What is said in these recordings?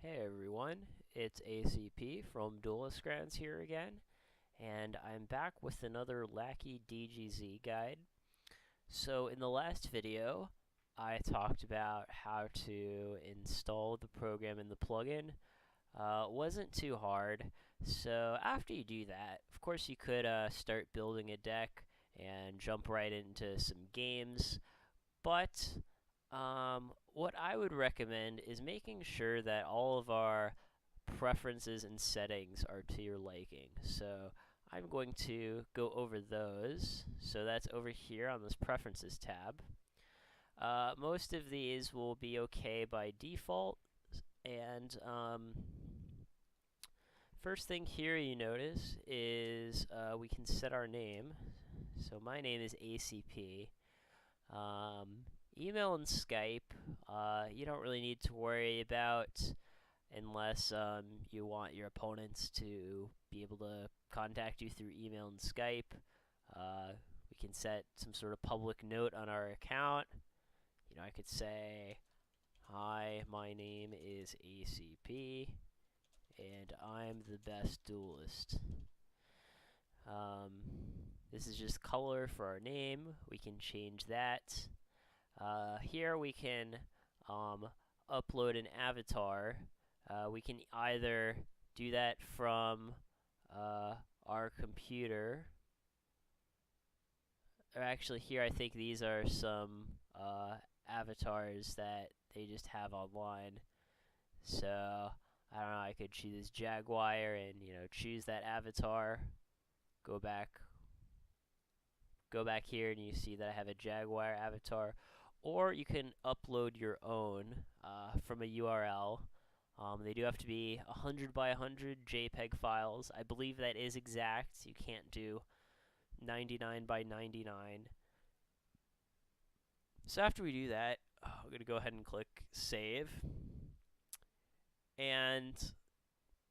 Hey everyone, it's ACP from Duelist here again, and I'm back with another LackeyDGZ guide. So in the last video, I talked about how to install the program in the plugin. It wasn't too hard, so after you do that, of course you could start building a deck and jump right into some games, but what I would recommend is making sure that all of our preferences and settings are to your liking. So I'm going to go over those. So that's over here on this Preferences tab. Most of these will be okay by default. And first thing here you notice is we can set our name. So my name is ACP. Email and Skype, you don't really need to worry about unless you want your opponents to be able to contact you through email and Skype. We can set some sort of public note on our account. You know, I could say, "Hi, my name is ACP, and I'm the best duelist." This is just color for our name. We can change that. Here we can upload an avatar. We can either do that from our computer, or actually here I think these are some avatars that they just have online. So I don't know, I could choose Jaguar and choose that avatar. Go back here and you see that I have a Jaguar avatar. Or you can upload your own from a URL. They do have to be 100 by 100 JPEG files. I believe that is exact. You can't do 99 by 99. So after we do that, I'm going to go ahead and click Save. And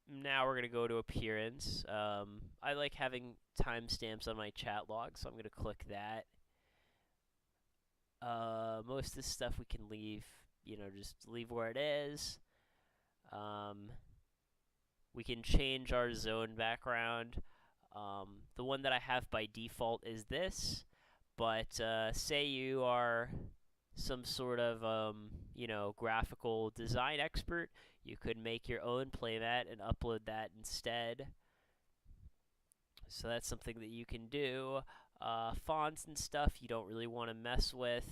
now we're going to go to Appearance. I like having timestamps on my chat log, so I'm going to click that. Most of this stuff we can leave, just leave where it is. We can change our zone background. The one that I have by default is this, but say you are some sort of graphical design expert, you could make your own playmat and upload that instead. So that's something that you can do. Fonts and stuff you don't really want to mess with.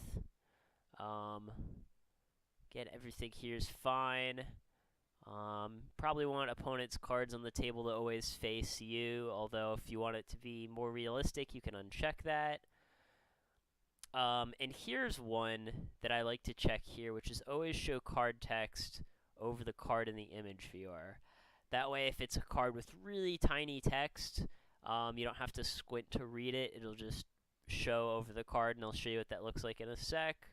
Again, everything here is fine. Probably want opponent's cards on the table to always face you, although if you want it to be more realistic, you can uncheck that. And here's one that I like to check here, which is always show card text over the card in the image viewer. That way, if it's a card with really tiny text, you don't have to squint to read it. It'll just show over the card, and I'll show you what that looks like in a sec.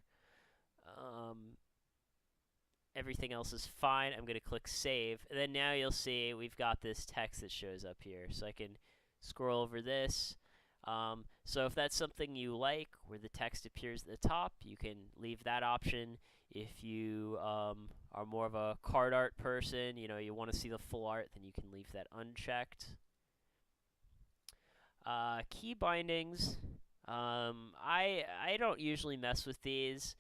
Everything else is fine. I'm going to click Save. And then now you'll see we've got this text that shows up here. So I can scroll over this. So if that's something you like, where the text appears at the top, you can leave that option. If you are more of a card art person, you want to see the full art, then you can leave that unchecked. Key bindings. I don't usually mess with these.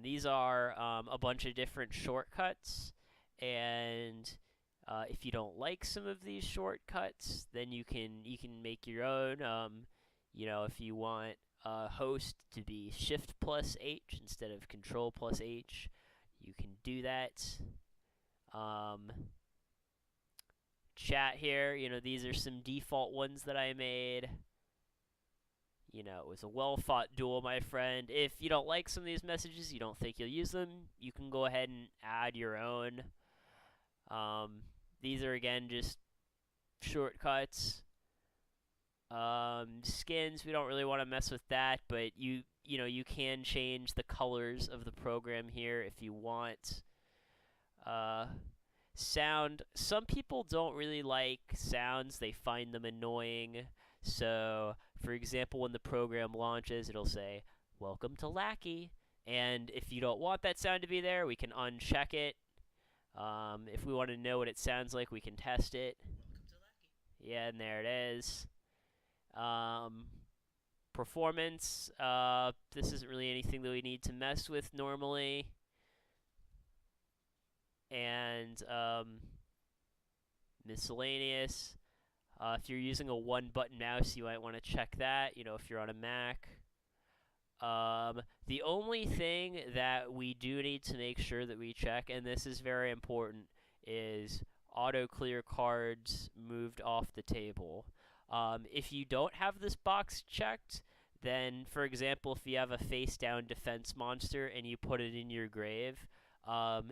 These are a bunch of different shortcuts, and if you don't like some of these shortcuts, then you can make your own. If you want host to be Shift plus H instead of Control plus H, you can do that. Chat here, these are some default ones that I made. It was a well-fought duel, my friend. If you don't like some of these messages, you don't think you'll use them, you can go ahead and add your own. These are, again, just shortcuts. Skins, we don't really want to mess with that, but you can change the colors of the program here if you want. Sound, some people don't really like sounds. They find them annoying. So, for example, when the program launches, it'll say, "Welcome to Lackey." And if you don't want that sound to be there, we can uncheck it. If we want to know what it sounds like, we can test it. Yeah, and there it is. Performance, this isn't really anything that we need to mess with normally. And miscellaneous. If you're using a one-button mouse, you might want to check that, if you're on a Mac. The only thing that we do need to make sure that we check, and this is very important, is auto clear cards moved off the table. If you don't have this box checked, then, for example, if you have a face-down defense monster and you put it in your grave,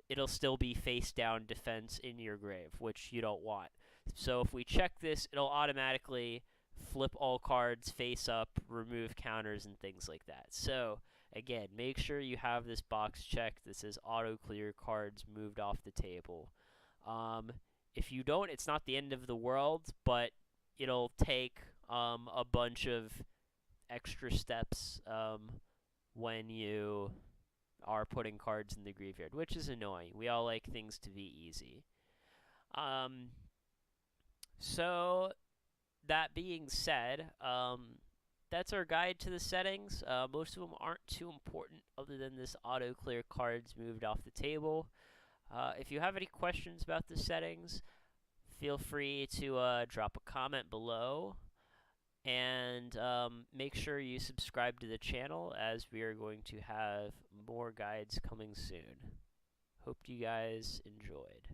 it'll still be face-down defense in your grave, which you don't want. So if we check this, it'll automatically flip all cards face up, remove counters, and things like that. So, again, make sure you have this box checked. This is auto clear cards moved off the table. If you don't, it's not the end of the world, but it'll take a bunch of extra steps when you are putting cards in the graveyard, which is annoying. We all like things to be easy. So, that being said, that's our guide to the settings. Most of them aren't too important other than this auto clear cards moved off the table. If you have any questions about the settings, feel free to drop a comment below. And make sure you subscribe to the channel, as we are going to have more guides coming soon. Hope you guys enjoyed.